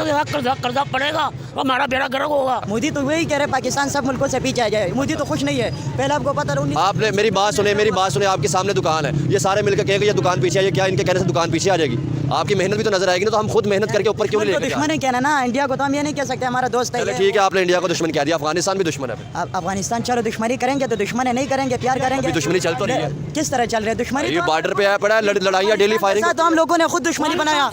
ज्यादा कर्जा पड़ेगा तो हमारा बेड़ा गर्क होगा। मोदी तो वही कह रहे पाकिस्तान सब मुल्कों से पीछे आ जाए। मोदी तो खुश नहीं है, पहले आपको पता रहा। आपने मेरी बात सुने, आपके सामने दुकान है, ये सारे मिलकर कहेंगे ये दुकान पीछे है, क्या इनके कहने से दुकान पीछे आ जाएगी? आपकी मेहनत भी तो नजर आएगी ना, तो हम खुद मेहनत करके ऊपर क्यों नहीं लेके? दुश्मन है कहना ना, इंडिया को तो हम ये नहीं कह सकते हमारा दोस्त है। ठीक है, आपने इंडिया को दुश्मन कह दिया, अफगानिस्तान भी दुश्मन है। अफगानिस्तान चलो दुश्मनी करेंगे तो दुश्मन है, नहीं करेंगे प्यार करेंगे। दुश्मनी चल तो रही है, किस तरह चल रही है दुश्मनी? ये बॉर्डर पे आया पड़ा है, लड़ाइयाँ डेली फायरिंग। तो हम लोगों ने खुद दुश्मनी बनाया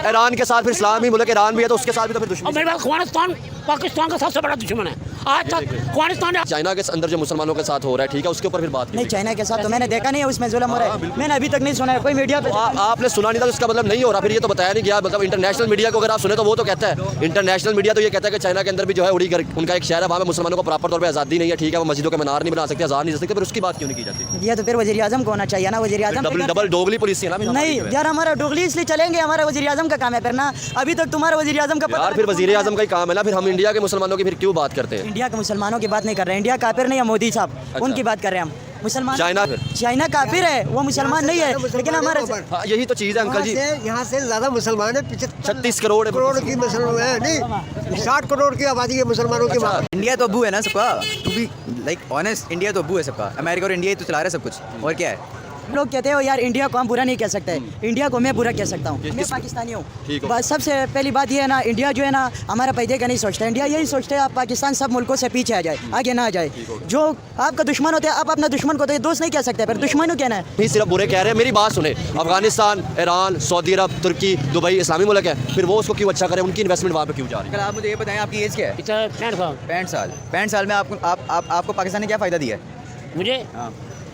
ईरान के साथ, फिर इस्लामी मुल्क ईरान भी है तो उसके साथ भी तो फिर दुश्मनी। अफगानिस्तान पाकिस्तान का सबसे बड़ा दुश्मन है आज तक। अफगानिस्तान चाइना के अंदर जो मुसलमानों के साथ हो रहा है, ठीक है, उसके ऊपर फिर बात नहीं। चाइना के साथ तो मैंने देखा नहीं है, उसमें जुल्म हो रहा है, मैंने अभी तक नहीं सुना है कोई मीडिया पे। आपने सुना नहीं था, उसका मतलब नहीं हो रहा, फिर ये तो बताया नहीं गया। मतलब इंटरनेशनल मीडिया को अगर आप सुने तो वो तो कहता है, इंटरनेशनल मीडिया तो ये कहता है कि चाइना के अंदर भी जो है उड़ी उनका एक शहर है, वहाँ पे मुसलमानों को प्रॉपर तौर पर आज़ादी नहीं है, ठीक है, वो मस्जिदों के मीनार नहीं बना सकते, आज़ाद नहीं सकते, फिर उसकी बात क्यों नहीं की जाती? ये तो फिर वज़ीर आज़म को होना चाहिए ना, वज़ीर आज़म डबल डोगली पुलिस है ना। नहीं यार, हमारा डोगली इसलिए चलेंगे, हमारा वज़ीर आज़म का काम है फिर ना। अभी तक तुम्हारा वज़ीर आज़म का यार, फिर वज़ीर आज़म का ही काम है ना, फिर हम इंडिया के मुसलमानों की फिर क्यों बात करते हैं? इंडिया के मुसलमानों की बात नहीं कर रहे हैं, इंडिया काफिर नहीं है मोदी साहब, उनकी बात कर रहे हैं हम। मुसलमान चाइना काफिर है, वो मुसलमान नहीं है, लेकिन हमारे यही तो चीज़ है अंकल जी। यहाँ से ज़्यादा मुसलमान है, 36 करोड़ की मुसलमान है, नहीं 60 करोड़ की आबादी है मुसलमानों की। इंडिया तो अबू है ना सबका, to be like honest, India तो अबू है सबका। अमेरिका और इंडिया ही तो चला रहा है सब कुछ, और क्या है? लोग कहते हो यार इंडिया को हम बुरा नहीं कह सकते, इंडिया को मैं बुरा कह सकता हूँ, मैं पाकिस्तानी हूँ। बस सबसे पहली बात ये है ना, इंडिया जो है ना हमारा पैदे का नहीं सोचता, इंडिया यही सोचते हैं आप पाकिस्तान सब मुल्कों से पीछे आ जाए, आगे ना आ जाए। जो आपका दुश्मन होता है, आप अपना दुश्मन को तो दोस्त नहीं कह सकते, फिर दुश्मन को कहना है। सिर्फ बुरे कह रहे हैं, मेरी बात सुने। अफगानिस्तान, ईरान, सऊदी अरब, तुर्की, दुबई इस्लामी मुल्क है, फिर वो उसको क्यों अच्छा करे, उनकी इन्वेस्टमेंट वहाँ पे क्यों जा रही है? आप मुझे ये बताएं, आपकी एज क्या है? 65 साल में आपको पाकिस्तान ने क्या फ़ायदा दिया है?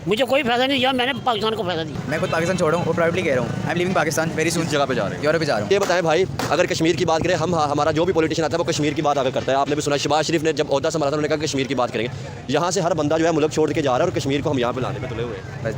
मुझे कोई फायदा नहीं दिया, मैंने पाकिस्तान को फायदा दिया। मैं खुद पाकिस्तान छोड़ रहा हूँ और प्राइवेटली कह रहा हूँ, I am living Pakistan very soon. जगह पे जा रहे हैं, यूरोप जा रहा हूँ। ये बताएं भाई, अगर कश्मीर की बात करें, हम हमारा जो भी पॉलिटिशियन आता है वो कश्मीर की बात आगे करता है। आपने भी सुना, शहबाज शरीफ ने जब ओहदा संभाला था, उन्होंने कहा कश्मीर की बात करेंगे। यहाँ से हर बंदा जो है मुल्क छोड़ के जा रहा है और कश्मीर को हम यहाँ पे लाने में तुले हुए हैं। बस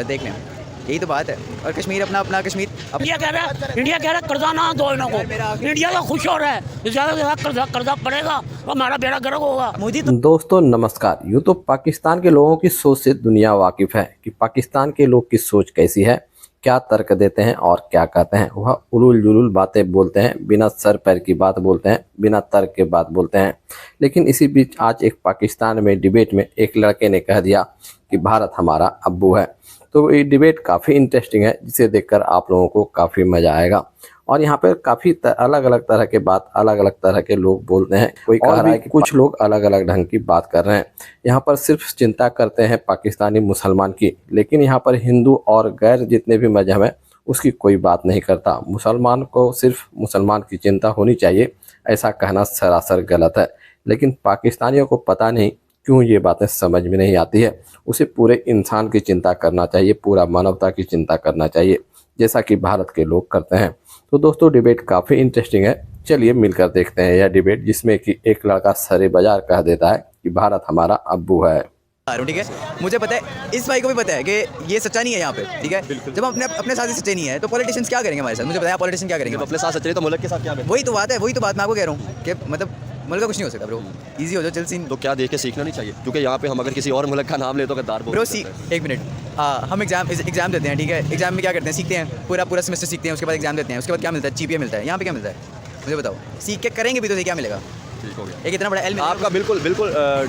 देख लें, यही तो बात है। और कश्मीर अपना कश्मीर इंडिया कह रहा है कर्जा ना दो इनको को, इंडिया तो खुश हो रहा है, ज़्यादा कर्जा पड़ेगा तो हमारा बेड़ा गर्क होगा। मोदी दोस्तों नमस्कार। यूँ तो पाकिस्तान के लोगों की सोच से दुनिया वाकिफ़ है कि पाकिस्तान के लोग की सोच कैसी है, क्या तर्क देते हैं और क्या कहते हैं। वह उलूल जुलूल बातें बोलते हैं, बिना सर पैर की बात बोलते हैं, बिना तर्क के बात बोलते हैं। लेकिन इसी बीच आज एक पाकिस्तान में डिबेट में एक लड़के ने कह दिया कि भारत हमारा अब्बू है। तो ये डिबेट काफ़ी इंटरेस्टिंग है, जिसे देखकर आप लोगों को काफ़ी मज़ा आएगा। और यहाँ पर काफ़ी अलग अलग तरह के बात, अलग अलग तरह के लोग बोलते हैं। कोई कह रहा है कि कुछ लोग अलग अलग ढंग की बात कर रहे हैं। यहाँ पर सिर्फ चिंता करते हैं पाकिस्तानी मुसलमान की, लेकिन यहाँ पर हिंदू और गैर जितने भी मजहब हैं उसकी कोई बात नहीं करता। मुसलमान को सिर्फ मुसलमान की चिंता होनी चाहिए, ऐसा कहना सरासर गलत है। लेकिन पाकिस्तानियों को पता नहीं क्यों ये बातें समझ में नहीं आती है। उसे पूरे इंसान की चिंता करना चाहिए, पूरा मानवता की चिंता करना चाहिए, जैसा कि भारत के लोग करते हैं। तो दोस्तों डिबेट काफ़ी इंटरेस्टिंग है, चलिए मिलकर देखते हैं यह डिबेट, जिसमें कि एक लड़का सरे बाजार कह देता है कि भारत हमारा अब्बू है। ठीक है, मुझे पता है, इस भाई को भी पता है कि ये सच्चा नहीं है यहाँ पे, ठीक है। जब हम अपने साथ ही सच्चे नहीं है तो पॉलिटिशियंस क्या करेंगे हमारे साथ? मुझे बताया पॉलिटिशियन क्या करेंगे? अपने साथ सच्चे तो मुल्क के साथ क्या? वही तो बात है मैं आपको कह रहा हूँ कि मतलब मुल्क का कुछ नहीं हो सकता ब्रो, इजी हो जाओ चल सीन। तो क्या देख के सीखना नहीं चाहिए? क्योंकि यहाँ पे हम अगर किसी और मुल्क का नाम ले तो गद्दार ब्रो एक मिनट, हम एग्जाम देते हैं, ठीक है। एग्जाम में क्या करते हैं? सीखते हैं, पूरा सेमेस्टर सीखते हैं, उसके बाद एग्जाम देते हैं, उसके बाद क्या मिलता है? GPA मिलता है। यहाँ पे क्या मिलता है मुझे बताओ? सीख के करेंगे भी तो क्या मिलेगा? ठीक हो गया। एक इतना बड़ा एलिमेंट आपका बिल्कुल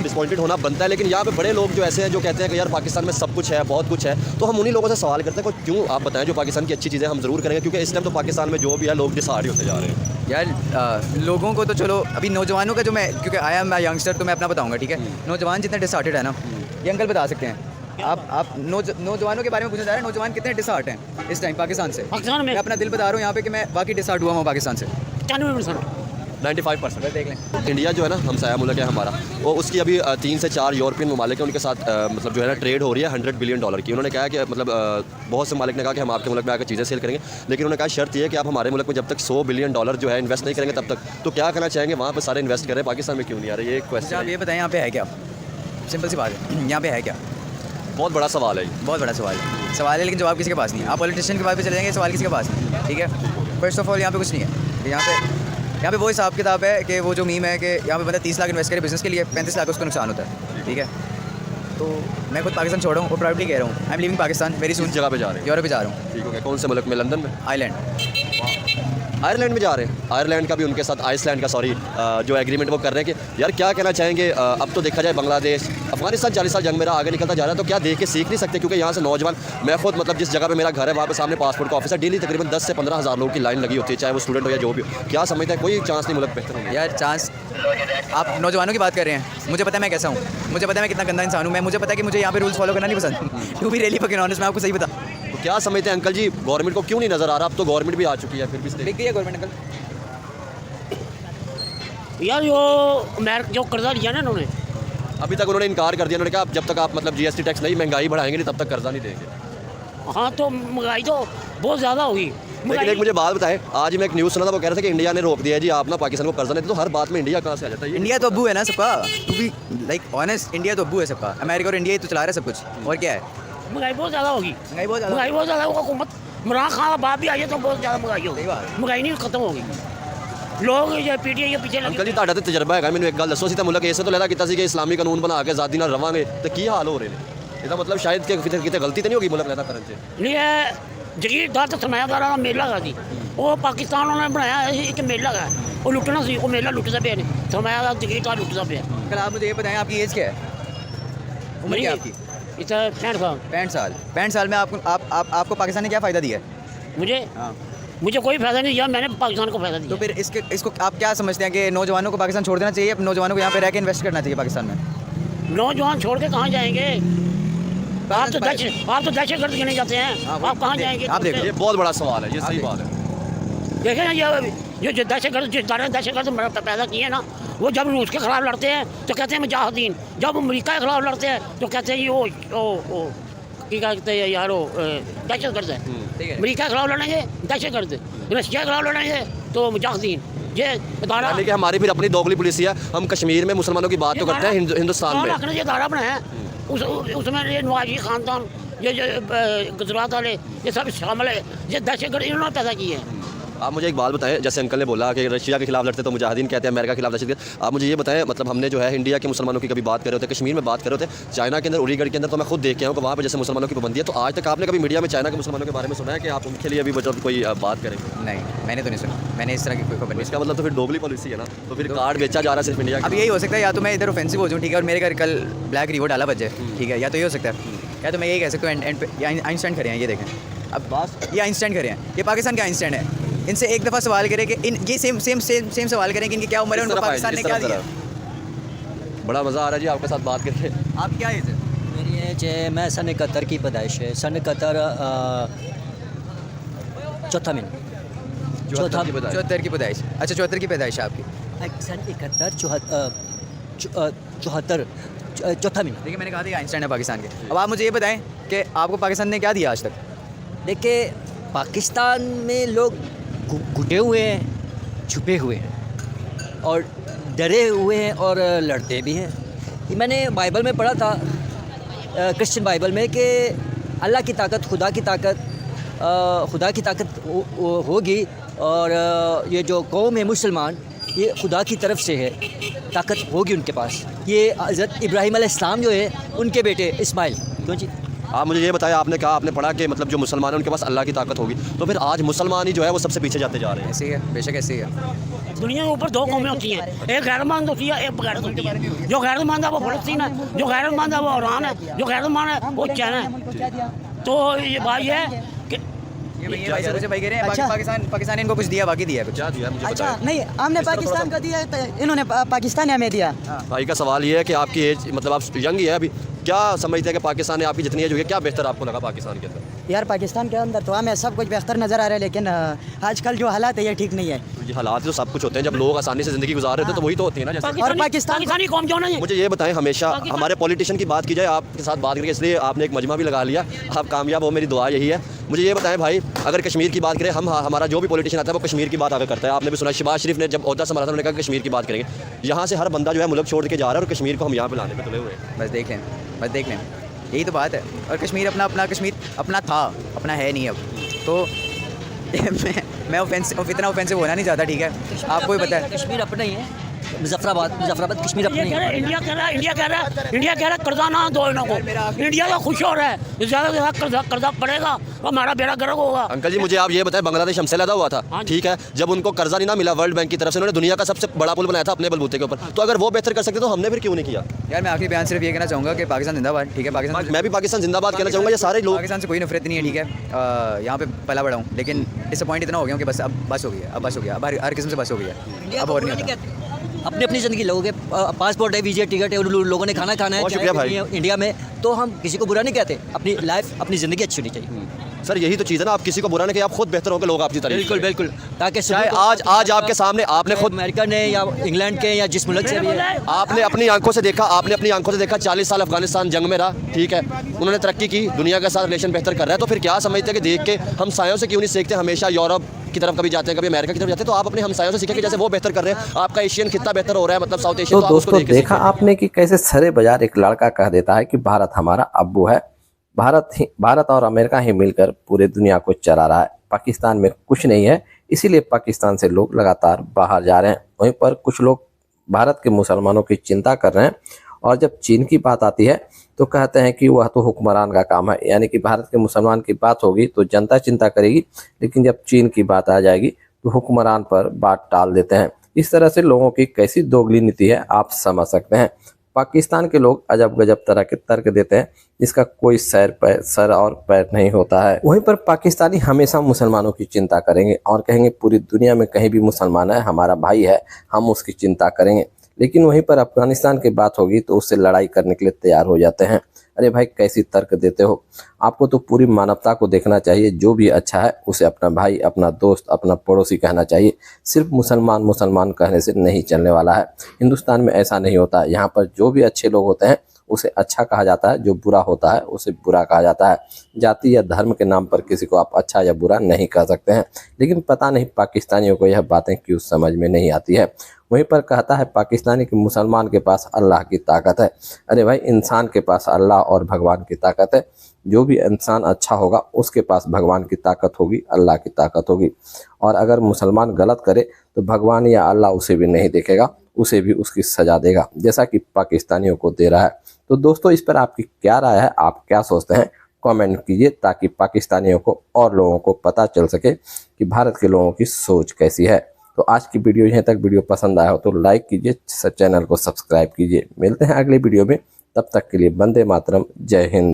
डिसपॉइंटेड होना बनता है। लेकिन यहाँ पे बड़े लोग जो ऐसे हैं जो कहते हैं कि यार पाकिस्तान में सब कुछ है, बहुत कुछ है, तो हम उन्हीं लोगों से सवाल करते हैं कि क्यों आप बताएं जो पाकिस्तान की अच्छी चीज़ें हम ज़रूर करेंगे, क्योंकि इस टाइम तो पाकिस्तान में जो भी है लोग डिसहार्ड होते जा रहे हैं यार। लोगों को तो चलो अभी नौजवानों का जो मैं, क्योंकि आया मैं यंगस्टर, तो मैं अपना बताऊँगा, ठीक है। नौजवान जितने डिसहार्टेड है ना, ये अंकल बता सकते हैं। आप नौजवानों के बारे में पूछना चाह रहे हैं, नौजवान कितने डिसहार्ट हैं इस टाइम पाकिस्तान से? मैं अपना दिल बता रहा हूँ यहाँ पे कि मैं बाकी डिसहार्ट हुआ हूँ पाकिस्तान से 95%। देख लें। इंडिया जो है ना हमसाया मुल्क है हमारा, वो उसकी अभी 3 से 4 यूरोपियन ममालिक हैं, उनके साथ मतलब जो है ना ट्रेड हो रही है $100 बिलियन की। उन्होंने कहा कि मतलब बहुत से ममालिक ने कहा कि हम आपके मुल्क में आकर चीज़ें सेल करेंगे, लेकिन उन्होंने कहा शर्त ये है कि आप हमारे मुल्क में जब तक $100 बिलियन जो है इन्वेस्ट नहीं करेंगे तब तक। तो क्या करना चाहेंगे? वहाँ पर सारे इन्वेस्ट करें, पाकिस्तान में क्यों नहीं आ रहे? ये एक क्वेश्चन। आप ये बताएं यहाँ पे है क्या? सिंपल सी बात है, यहाँ पे है क्या? बहुत बड़ा सवाल है, बहुत बड़ा सवाल है, लेकिन जवाब किसी के पास नहीं है। आप पॉलिटिशियन के बारे में चले जाएंगे, सवाल किसी के पास नहीं, ठीक है। फर्स्ट ऑफ ऑल यहाँ पे कुछ नहीं है। यहाँ पे वो हिसाब किताब है कि वो जो मीम है कि यहाँ पे बंदा 30 लाख इन्वेस्ट करे बिजनेस के लिए, 35 लाख उसको नुकसान होता है, ठीक है। तो मैं खुद पाकिस्तान छोड़ रहा हूँ और प्राइवेटली कह रहा हूँ, I am living Pakistan very soon. जगह पे जा रहे हैं? यूरोप जा रहा हूँ। ठीक हो गया। कौन से मुल्क में? लंदन में? आइलैंड। आयरलैंड में जा रहे हैं, आयरलैंड का भी उनके साथ, आइसलैंड का सॉरी, जो एग्रीमेंट वो कर रहे हैं कि यार क्या कहना चाहेंगे। अब तो देखा जाए बांग्लादेश अफगानिस्तान 40 साल जंग मेरा आगे निकलता जा रहा है, तो क्या देख के सीख नहीं सकते? क्योंकि यहाँ से नौजवान, मैं खुद मतलब जिस जगह पे मेरा घर है वहाँ पे सामने पासपोर्ट का ऑफिस है, डेली तकरीबन 10 से 15 हज़ार लोगों की लाइन लगी होती है, चाहे वो स्टूडेंट हो या जो भी हो। क्या समझते हैं कोई चांस नहीं मुल्क बेहतर होगा? यार चांस, आप नौजवानों की बात कर रहे हैं, मुझे पता है मैं कैसा हूँ, मुझे पता है मैं कितना गंदा इंसान हूँ, मुझे पता है कि मुझे यहाँ पे रूल्स फॉलो करना नहीं पसंद। To be really fucking honest, मैं आपको सही बता। तो क्या समझते हैं अंकल जी, गवर्नमेंट को क्यों नहीं नज़र आ रहा? अब तो गवर्नमेंट भी आ चुकी है, फिर भी बिक गई है गवर्नमेंट अंकल। यार जो अमेरिका जो कर्जा लिया ना इन्होंने, अभी तक उन्होंने इनकार कर दिया। उन्होंने कहा जब तक आप मतलब GST टैक्स नहीं, महंगाई बढ़ाएंगे नहीं, तब तक कर्जा नहीं देंगे। हाँ तो महंगाई तो बहुत ज़्यादा होगी। लेकिन एक मुझे बात बताएं, आज मैं एक न्यूज़ सुना था, वो कह रहे थे कि इंडिया ने रोक दिया है जी, आप ना पाकिस्तान को कर्जा नहीं, तो हर बात में इंडिया कहाँ से आ जाता है? इंडिया तो अब्बू है ना सबका, to be like honest, India तो अब्बू है सबका, अमेरिका और इंडिया ही तो चला रहा है सब कुछ, और क्या है? महंगाई बहुत ज़्यादा होगी, महंगाई बहुत ज़्यादा। महंगाई बहुत ज़्यादा होगी। हुकूमत इमरान खान का बाप भी आई है तो बहुत ज़्यादा महंगाई होगी, सही बात। महंगाई नहीं खत्म होगी। लोग ये PTI के पीछे अंकल जी लगे। ਤੁਹਾਡਾ ਤੇ ਤਜਰਬਾ ਹੈਗਾ, ਮੈਨੂੰ ਇੱਕ ਗੱਲ ਦੱਸੋ, ਅਸੀਂ ਤਾਂ ਮੁਲਕ ਇਸੇ ਤੋਂ ਲੈਦਾ ਕੀਤਾ ਸੀ ਕਿ ਇਸਲਾਮੀ ਕਾਨੂੰਨ ਬਣਾ ਕੇ ਆਜ਼ਾਦੀ ਨਾਲ ਰਵਾਂਗੇ, ਤੇ ਕੀ ਹਾਲ ਹੋ ਰਹੇ ਨੇ? ਇਹਦਾ ਮਤਲਬ ਸ਼ਾਇਦ ਕਿ ਕਿਤੇ ਗਲਤੀ ਤਾਂ ਨਹੀਂ ਹੋਗੀ ਮੁਲਕ ਲੈਦਾ ਕਰਨ 'ਚ? नहीं है जगीरदार तो सरमायादारा का मेला है जी, वो पाकिस्तान उन्होंने बनाया एक मेला है, वो लुटना सी, वो मेला लुटता पे नहीं, सरमायादार जगीरदार लुटता पे। कल आप मुझे ये बताएं आपकी एज क्या है, उम्र क्या है आपकी? इतना 65 साल। 65 साल। 65 साल में आपको पाकिस्तान ने क्या फ़ायदा दिया है? मुझे हाँ। मुझे कोई फायदा नहीं दिया, मैंने पाकिस्तान को फायदा तो दिया। फिर इसको आप क्या समझते हैं कि नौजवानों को पाकिस्तान छोड़ देना चाहिए, नौजवानों को यहाँ पे रह के इन्वेस्ट करना चाहिए पाकिस्तान में? नौजवान छोड़ के कहाँ जाएंगे? आप तो दहशतगर्द गिने जाते हैं, आप कहाँ जाएंगे? आप देखो। ये बहुत बड़ा सवाल है, ये सही बात है। देखें ना, ये जो दहशतगर्द पैदा किए ना, वो जब रूस के खिलाफ लड़ते हैं तो कहते हैं मुजाहिदीन, जब अमेरिका के खिलाफ लड़ते हैं तो कहते हैं ये वो क्या कहते हैं यार, वो दहशतगर्द है। अमेरिका के खिलाफ लड़ेंगे दहशतगर्द, रशिया के खिलाफ लड़ेंगे तो मुजाहिदीन। ये इदारा, यानी कि हमारी फिर अपनी दोगली पॉलिसी है, हम कश्मीर में मुसलमानों की बात तो करते हैं, हिंदुस्तान में रखने ये इदारा बनाया है, उसमें ये नवाजी खानदान, ये जो गुजरात वाले, ये सब शामिल है, ये दहशतगर्द इन्होंने पैदा किए हैं। आप मुझे एक बात बताएं, जैसे अंकल ने बोला कि रशिया के खिलाफ लड़ते तो मुजाहिदीन कहते हैं, अमेरिका के खिलाफ दहशतगर्द। आप मुझे ये बताएं, मतलब हमने जो है इंडिया के मुसलमानों की कभी बात कर रहे होते, कश्मीर में बात कर रहे होते, चाइना के अंदर उड़ीगढ़ के अंदर तो मैं खुद देख के आऊँ कि वहाँ पर जैसे मुसलमानों की पाबंदी है, तो आज तक आपने कभी मीडिया में चाइना के मुसलमानों के बारे में सुना है कि आप उनके लिए अभी मतलब कोई बात करेंगे? नहीं, मैंने तो नहीं सुना, मैंने इस तरह की कोई खबर नहीं। इसका मतलब तो फिर दोगली पॉलिसी है ना, तो फिर कार्ड बेचा जा रहा है सिर्फ इंडिया अब यही हो सकता है, या तो मैं इधर ऑफेंसिव हो जाऊँ, ठीक है, और मेरे घर कल ब्लैक रिवो डाला बच जाए, ठीक है, या तो ये हो सकता है, या तो मैं यही कह सकता हूँ एंड पे आइंस्टाइन खड़े हैं, ये देखें अब बात, ये आइंस्टाइन खड़े हैं, ये पाकिस्तान के आइंस्टाइन है। इनसे एक दफ़ा सवाल करें कि इन ये सेम सवाल करें कि इनकी क्या उम्र है, उनको पाकिस्तान ने क्या दिया। बड़ा मज़ा आ रहा है जी आपके साथ बात करके। आप क्या एज है? मेरी एज है, मैं सन 71 की पैदाइश है, सन 71 चौथा महीना, चौथा 74 की पैदाइश। अच्छा 74 की पैदाइश है आपकी। सन 71 74 चौथा महीना। देखिए मैंने कहा था आइंस्टाइन है पाकिस्तान के। अब आप मुझे ये बताएं कि आपको पाकिस्तान ने क्या दिया आज तक? देखिए पाकिस्तान में लोग घुटे हुए हैं, छुपे हुए हैं और डरे हुए हैं और लड़ते भी हैं। ये मैंने बाइबल में पढ़ा था, क्रिश्चियन बाइबल में, कि अल्लाह की ताकत, खुदा की ताकत होगी, और ये जो कौम है मुसलमान, ये खुदा की तरफ से है, ताकत होगी उनके पास। ये हज़रत इब्राहीम अलैहिस्सलाम जो है उनके बेटे इस्माइल। क्यों जी? आप मुझे ये बताया, आपने कहा, आपने पढ़ा कि मतलब जो मुसलमान हैं उनके पास अल्लाह की ताकत होगी, तो फिर आज मुसलमान ही जो है वो सबसे पीछे जाते जा रहे हैं। ऐसे ही है, बेशक ऐसे ही है। दुनिया के ऊपर दो कौमें होती हैं, एक गैरतमंद होती है, एक गैरत होती है। जो गैरतमंद है वो फलस्तीन है, जो गैरतमंद है वो ईरान है, जो गैरतमंद है वो चाइना है। तो ये बात ये है कि ये मुझे भाई कह रहे हैं अच्छा। पाकिस्तान ने इनको कुछ दिया, बाकी दिया है कुछ। क्या दिया मुझे अच्छा बताएं। नहीं, हमने पाकिस्तान को दिया है तो इन्होंने पाकिस्तान ने हमें दिया। भाई का सवाल ये है कि आपकी एज, मतलब आप यंग ही है अभी, क्या समझते हैं कि पाकिस्तान ने आपकी जितनी एज हुई है, क्या बेहतर आपको लगा पाकिस्तान के अंदर? यार पाकिस्तान के अंदर तो हमें सब कुछ बेहतर नज़र आ रहा है, लेकिन आजकल जो हालात है ये ठीक नहीं है। ये हालात तो सब कुछ होते हैं, जब लोग आसानी से ज़िंदगी गुजार रहे थे तो वही तो होती है ना। जैसे और पाकिस्तानी कौम क्यों नहीं है? मुझे ये बताएं, हमेशा हमारे पॉलिटिशियन की बात की जाए, आपके साथ बात करके, इसलिए आपने एक मजमा भी लगा लिया, आप कामयाब हो, मेरी दुआ यही है। मुझे ये बताएं भाई, अगर कश्मीर की बात करें, हमारा जो भी पॉलिटिशियन आता है वो कश्मीर की बात आगे करता है। आपने भी सुना, शहबाज शरीफ ने जब ओहदा संभाला था उन्होंने कहा कश्मीर की बात करेंगे। यहाँ से हर बंदा जो है मुल्क छोड़ के जा रहा है और कश्मीर को हम यहाँ पे लाने पे तुले हुए हैं। बस देख लें, यही तो बात है। और कश्मीर कश्मीर अपना था, अपना है नहीं अब। तो मैं इतना ऑफेंसिव होना नहीं चाहता, ठीक है, आपको भी पता है। कश्मीर अपना ही है, मुजफ्फराबाद कश्मीर ये कह रहा है इंडिया कह रहा है इंडिया कह रहा है कर्जा ना दो इन्हों को। इंडिया तो खुश हो रहा है, ज़्यादा से ज़्यादा कर्जा पड़ेगा तो हमारा बेड़ा गर्क होगा। अंकल जी मुझे आप ये बताएं, बांग्लादेश हमसे लदा हुआ था, ठीक है, जब उनको कर्जा नहीं ना मिला वर्ल्ड बैंक की तरफ से, उन्होंने दुनिया का सबसे बड़ा पुल बनाया था अपने बलबूते के ऊपर, तो अगर वो बेहतर कर सकते तो हमने फिर क्यों नहीं किया? यार मैं आखिरी बयान सिर्फ ये कहना चाहूँगा कि पाकिस्तान जिंदाबाद, ठीक है, पाकिस्तान, मैं भी पाकिस्तान जिंदाबाद कहना चाहूँगा। ये सारे लोग, पाकिस्तान से कोई नफरत नहीं है, ठीक है, यहाँ पे पला बड़ा हूँ, लेकिन डिसअपॉइंट इतना हो गया हूँ कि बस अब बस हो गया, अब हर किस्म से बस हो गया, अब और नहीं होता। अपनी अपनी ज़िंदगी, लोगों के पासपोर्ट है, वीज़ा, टिकट है, लोगों ने खाना खाना है, बहुत शुक्रिया भाई। इंडिया में, तो हम किसी को बुरा नहीं कहते। अपनी लाइफ, अपनी ज़िंदगी अच्छी होनी चाहिए। सर यही तो चीज़ है ना, आप किसी को बुरा नहीं कहिए, आप खुद बेहतर होकर लोग आपकी तारीफ करें। बिल्कुल, ताकि चाहे आज आपके सामने आपने खुद अमेरिका ने या इंग्लैंड के या जिस मुल्क से भी है, आपने अपनी आंखों से देखा, 40 साल अफगानिस्तान जंग में रहा, ठीक है, उन्होंने तरक्की की, दुनिया के साथ रिलेशन बेहतर कर रहा है, तो फिर क्या समझते हैं कि देख के हम सायों से क्यों नहीं सीखते? हमेशा यूरोप की तरफ कभी जाते हैं, कभी अमेरिका की तरफ जाते हैं, तो आप अपने हमसायों से सीखें कि जैसे वो बेहतर कर रहे हैं, आपका एशियन खित्ता बेहतर हो रहा है, मतलब साउथ एशिया, तो दोस्तों देखा आपने कि कैसे सरे बाजार एक लड़का कह देता है कि भारत हमारा अब्बू है, भारत और अमेरिका ही मिलकर पूरे दुनिया को चला रहा है, पाकिस्तान में कुछ नहीं है, इसीलिए पाकिस्तान से लोग लगातार बाहर जा रहे हैं। वहीं पर कुछ लोग भारत के मुसलमानों की चिंता कर रहे हैं, और जब चीन की बात आती है तो कहते हैं कि वह तो हुक्मरान का काम है, यानी कि भारत के मुसलमान की बात होगी तो जनता चिंता करेगी, लेकिन जब चीन की बात आ जाएगी तो हुक्मरान पर बात टाल देते हैं। इस तरह से लोगों की कैसी दोगली नीति है आप समझ सकते हैं। पाकिस्तान के लोग अजब गजब तरह के तर्क देते हैं जिसका कोई सर और पैर नहीं होता है। वहीं पर पाकिस्तानी हमेशा मुसलमानों की चिंता करेंगे और कहेंगे पूरी दुनिया में कहीं भी मुसलमान है हमारा भाई है, हम उसकी चिंता करेंगे, लेकिन वहीं पर अफगानिस्तान की बात होगी तो उससे लड़ाई करने के लिए तैयार हो जाते हैं। अरे भाई कैसी तर्क देते हो? आपको तो पूरी मानवता को देखना चाहिए, जो भी अच्छा है उसे अपना भाई, अपना दोस्त, अपना पड़ोसी कहना चाहिए। सिर्फ मुसलमान कहने से नहीं चलने वाला है। हिंदुस्तान में ऐसा नहीं होता, यहाँ पर जो भी अच्छे लोग होते हैं उसे अच्छा कहा जाता है, जो बुरा होता है उसे बुरा कहा जाता है। जाति या धर्म के नाम पर किसी को आप अच्छा या बुरा नहीं कह सकते हैं, लेकिन पता नहीं पाकिस्तानियों को यह बातें क्यों समझ में नहीं आती है। वहीं पर कहता है पाकिस्तानी कि मुसलमान के पास अल्लाह की ताकत है। अरे भाई इंसान के पास अल्लाह और भगवान की ताकत है। जो भी इंसान अच्छा होगा उसके पास भगवान की ताकत होगी, अल्लाह की ताकत होगी। और अगर मुसलमान गलत करे तो भगवान या अल्लाह उसे भी नहीं देखेगा, उसे भी उसकी सज़ा देगा, जैसा कि पाकिस्तानियों को दे रहा है। तो दोस्तों इस पर आपकी क्या राय है, आप क्या सोचते हैं? कमेंट कीजिए ताकि पाकिस्तानियों को और लोगों को पता चल सके कि भारत के लोगों की सोच कैसी है। तो आज की वीडियो यहीं तक। वीडियो पसंद आया हो तो लाइक कीजिए, चैनल को सब्सक्राइब कीजिए। मिलते हैं अगले वीडियो में, तब तक के लिए वंदे मातरम, जय हिंद।